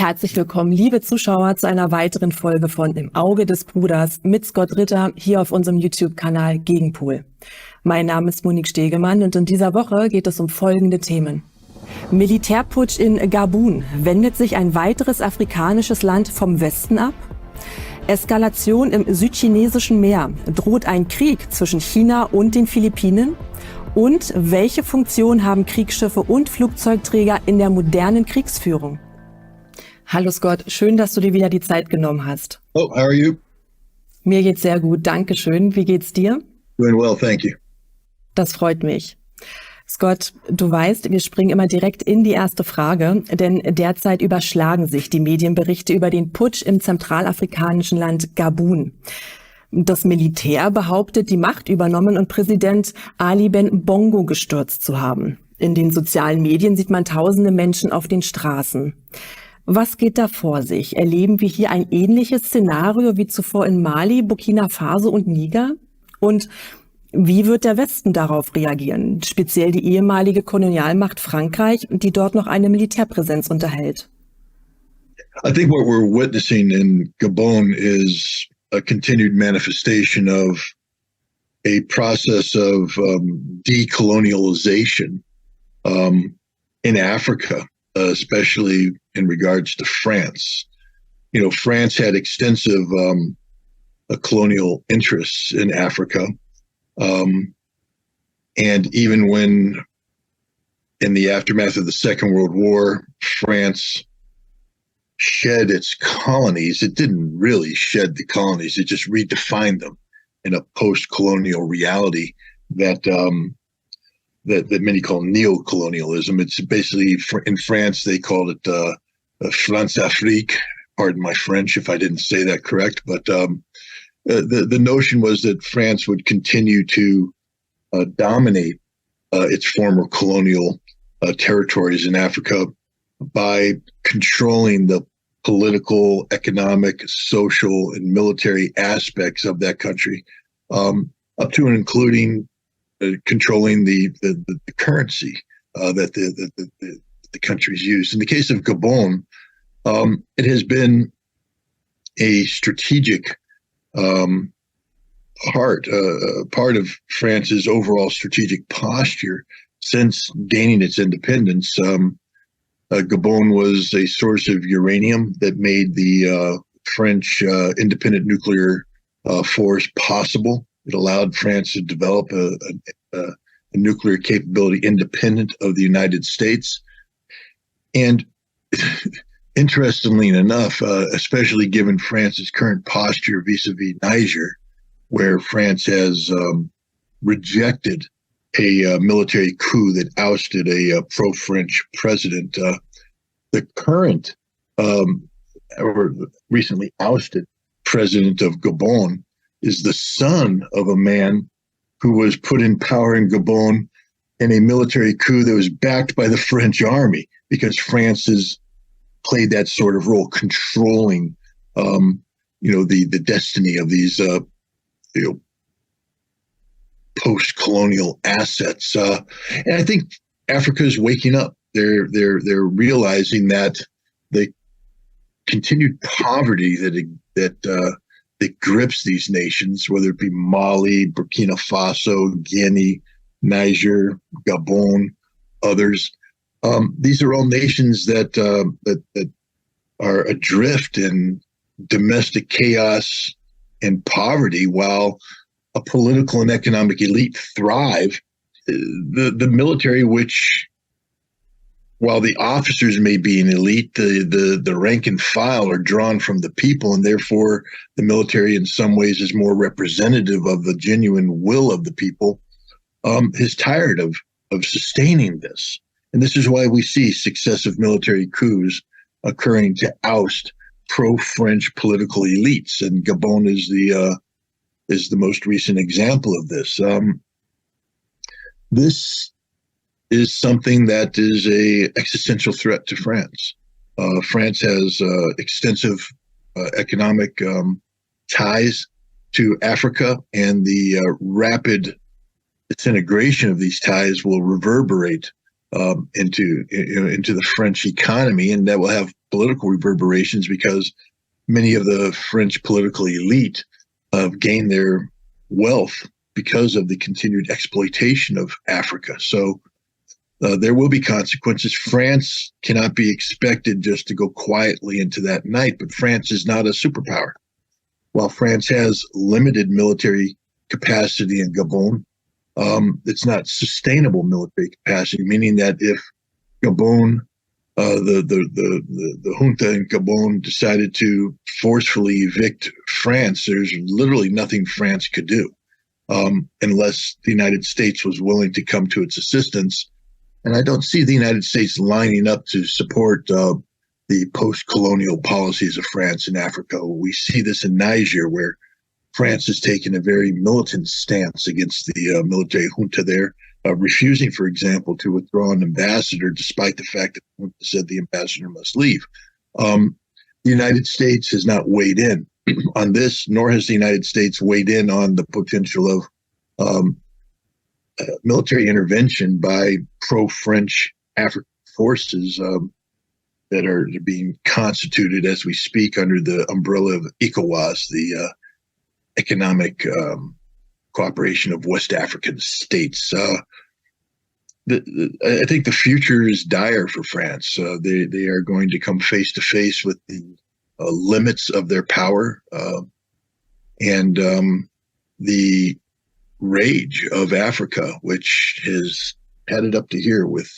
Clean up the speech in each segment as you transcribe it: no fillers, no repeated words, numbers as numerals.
Herzlich willkommen, liebe Zuschauer, zu einer weiteren Folge von Im Auge des Bruders mit Scott Ritter hier auf unserem YouTube-Kanal Gegenpol. Mein Name ist Monique Stegemann und in dieser Woche geht es um folgende Themen. Militärputsch in Gabun. Wendet sich ein weiteres afrikanisches Land vom Westen ab? Eskalation im südchinesischen Meer. Droht ein Krieg zwischen China und den Philippinen? Und welche Funktion haben Kriegsschiffe und Flugzeugträger in der modernen Kriegsführung? Hallo Scott, schön, dass du dir wieder die Zeit genommen hast. Oh, how are you? Mir geht's sehr gut, danke schön. Wie geht's dir? Doing well, thank you. Das freut mich. Scott, du weißt, wir springen immer direkt in die erste Frage, denn derzeit überschlagen sich die Medienberichte über den Putsch im zentralafrikanischen Land Gabun. Das Militär behauptet, die Macht übernommen und Präsident Ali Bongo gestürzt zu haben. In den sozialen Medien sieht man tausende Menschen auf den Straßen. Was geht da vor sich? Erleben wir hier ein ähnliches Szenario wie zuvor in Mali, Burkina Faso und Niger? Und wie wird der Westen darauf reagieren? Speziell die ehemalige Kolonialmacht Frankreich, die dort noch eine Militärpräsenz unterhält. I think what we're witnessing in Gabon is a continued manifestation of a process of decolonialization in Africa, especially in regards to France. You know, France had extensive colonial interests in Africa. And even when, in the aftermath of the Second World War, France shed its colonies, it didn't really shed the colonies. It just redefined them in a post-colonial reality that that many call neo-colonialism. It's basically, in France, they called it France Afrique. Pardon my French if I didn't say that correct, but the notion was that France would continue to dominate its former colonial territories in Africa by controlling the political, economic, social, and military aspects of that country, up to and including controlling the currency that the countries use. In the case of Gabon, it has been a strategic part of France's overall strategic posture since gaining its independence. Gabon was a source of uranium that made the French independent nuclear force possible. It allowed France to develop a nuclear capability independent of the United States. And interestingly enough, especially given France's current posture vis-a-vis Niger, where France has rejected a military coup that ousted a pro-French president, the current or recently ousted president of Gabon is the son of a man who was put in power in Gabon in a military coup that was backed by the French army, because France has played that sort of role, controlling, the destiny of these, post-colonial assets. And I think Africa is waking up. They're realizing that the continued poverty that grips these nations, whether it be Mali, Burkina Faso, Guinea, Niger, Gabon, others. These are all nations that are adrift in domestic chaos and poverty, while a political and economic elite thrive. The military, which, while the officers may be an elite, the rank and file are drawn from the people, and therefore the military in some ways is more representative of the genuine will of the people, is tired of sustaining this. And this is why we see successive military coups occurring to oust pro-French political elites, and Gabon is the most recent example of this. This is something that is a existential threat to France. France has extensive economic ties to Africa, and the rapid disintegration of these ties will reverberate into the French economy, and that will have political reverberations because many of the French political elite have gained their wealth because of the continued exploitation of Africa. So there will be consequences. France cannot be expected just to go quietly into that night, but France is not a superpower. While France has limited military capacity in Gabon, it's not sustainable military capacity, meaning that if Gabon, the junta in Gabon decided to forcefully evict France, there's literally nothing France could do unless the United States was willing to come to its assistance. And I don't see the United States lining up to support the post-colonial policies of France in Africa. We see this in Niger, where France has taken a very militant stance against the military junta there, refusing, for example, to withdraw an ambassador, despite the fact that the junta said the ambassador must leave. The United States has not weighed in on this, nor has the United States weighed in on the potential of military intervention by pro-French African forces that are being constituted as we speak under the umbrella of ECOWAS, the economic cooperation of West African states. I think the future is dire for France. They are going to come face to face with the limits of their power and the rage of Africa, which is headed up to here with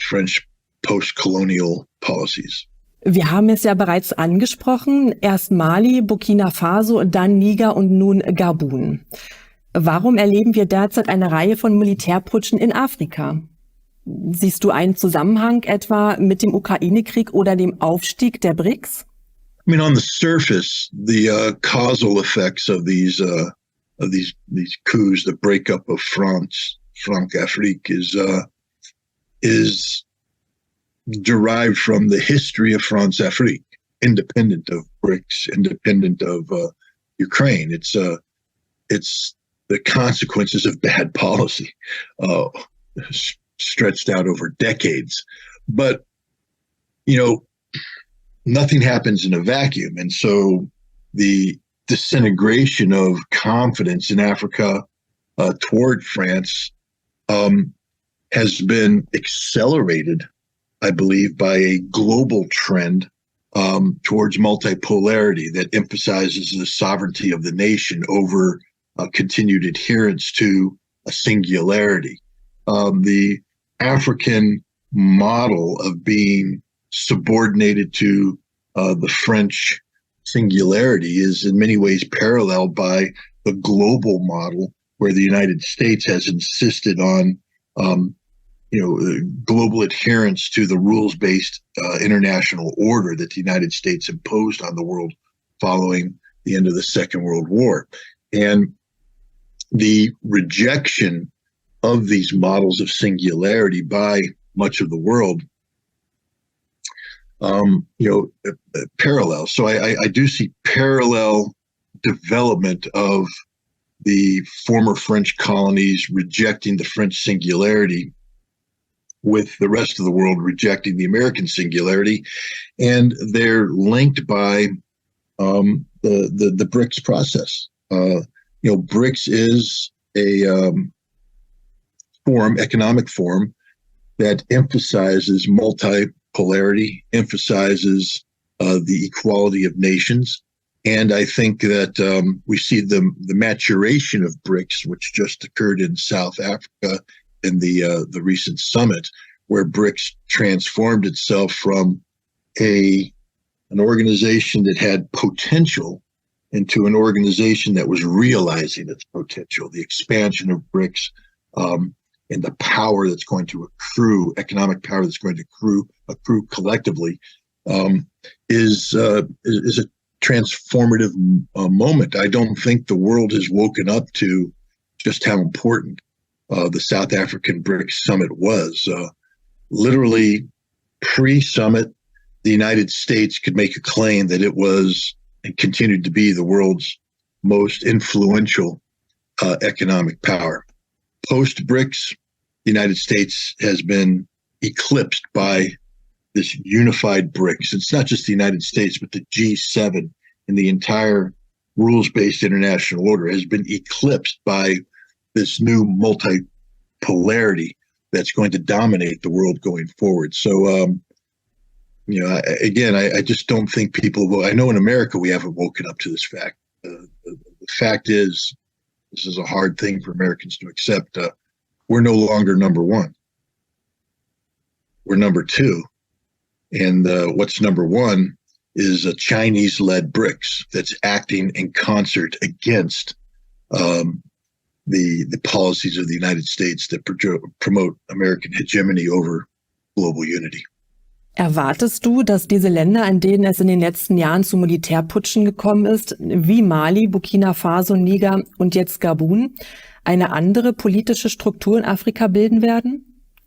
French post-colonial policies. Wir haben es ja bereits angesprochen, erst Mali, Burkina Faso, dann Niger und nun Gabun. Warum erleben wir derzeit eine Reihe von Militärputschen in Afrika? Siehst du einen Zusammenhang etwa mit dem Ukraine-Krieg oder dem Aufstieg der BRICS? I mean, on the surface, the causal effects of these coups, the breakup of Afrique, is derived from the history of Afrique, independent of BRICS, independent of Ukraine. It's the consequences of bad policy, stretched out over decades. But nothing happens in a vacuum, and so the disintegration of confidence in Africa toward France has been accelerated, I believe, by a global trend towards multipolarity that emphasizes the sovereignty of the nation over continued adherence to a singularity. The African model of being subordinated to the French singularity is in many ways paralleled by the global model, where the United States has insisted on global adherence to the rules-based international order that the United States imposed on the world following the end of the Second World War. And the rejection of these models of singularity by much of the world, parallel. So I do see parallel development of the former French colonies rejecting the French singularity with the rest of the world rejecting the American singularity, and they're linked by the BRICS process. BRICS is a economic form that emphasizes multipolarity, emphasizes the equality of nations. And I think that we see the maturation of BRICS, which just occurred in South Africa in the recent summit, where BRICS transformed itself from an organization that had potential into an organization that was realizing its potential. The expansion of BRICS and the power that's going to accrue, economic power that's going to accrue collectively, is a transformative moment. I don't think the world has woken up to just how important the South African BRICS summit was. Literally pre-summit, the United States could make a claim that it was and continued to be the world's most influential economic power. Post-BRICS, the United States has been eclipsed by this unified BRICS. It's not just the United States, but the G7 and the entire rules-based international order has been eclipsed by this new multipolarity that's going to dominate the world going forward. So, I just don't think people will. I know in America we haven't woken up to this fact. The fact is, this is a hard thing for Americans to accept. We're no longer number one. We're number two. And what's number one is a Chinese-led BRICS that's acting in concert against the policies of the United States that promote American hegemony over global unity. Erwartest du, dass diese Länder, in denen es in den letzten Jahren zu Militärputschen gekommen ist, wie Mali, Burkina Faso, Niger und jetzt Gabun, eine andere politische Struktur in Afrika bilden werden?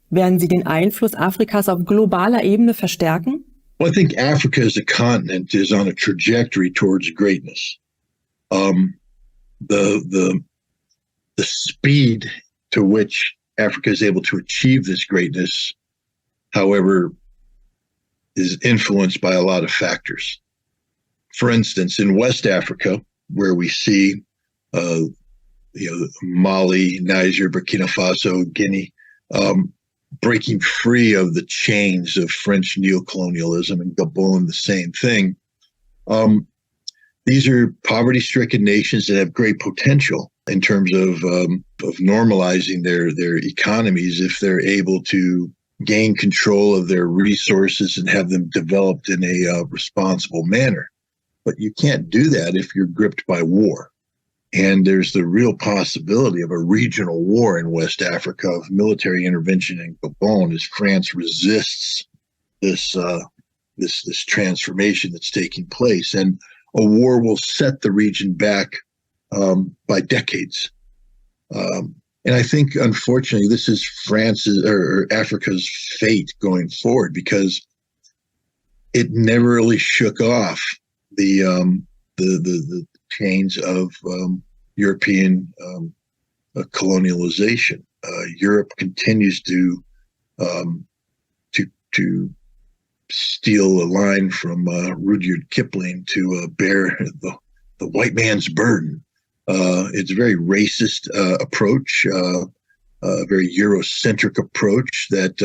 Werden sie den Einfluss Afrikas auf globaler Ebene verstärken? Well, I think Africa as a continent is on a trajectory towards greatness. The speed to which Africa is able to achieve this greatness, however, is influenced by a lot of factors. For instance, in West Africa, where we see Mali, Niger, Burkina Faso, Guinea, breaking free of the chains of French neocolonialism, and Gabon, the same thing. These are poverty-stricken nations that have great potential in terms of normalizing their economies if they're able to gain control of their resources and have them developed in a responsible manner. But you can't do that if you're gripped by war. And there's the real possibility of a regional war in West Africa, of military intervention in Gabon as France resists this transformation that's taking place. And a war will set the region back by decades. And I think, unfortunately, this is France's or Africa's fate going forward, because it never really shook off the chains of European colonialization. Europe continues to steal a line from Rudyard Kipling to bear the white man's burden. It's a very racist approach, a very Eurocentric approach that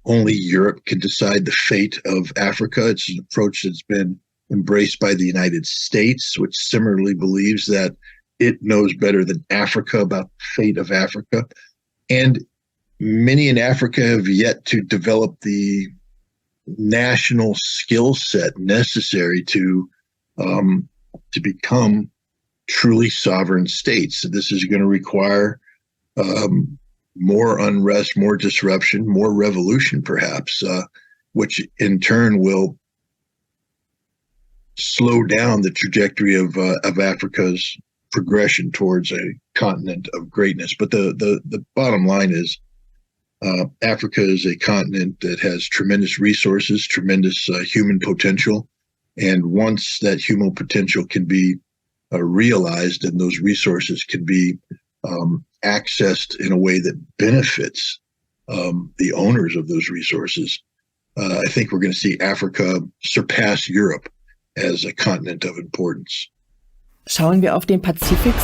only Europe can decide the fate of Africa. It's an approach that's been embraced by the United States, which similarly believes that it knows better than Africa about the fate of Africa. And many in Africa have yet to develop the national skill set necessary to become truly sovereign states. This is going to require more unrest, more disruption, more revolution, perhaps, which in turn will slow down the trajectory of Africa's progression towards a continent of greatness. But the bottom line is, Africa is a continent that has tremendous resources, tremendous human potential, and once that human potential can be realized and those resources can be accessed in a way that benefits the owners of those resources, I think we're going to see Africa surpass Europe as a continent of importance. Schauen wir auf den Pazifik.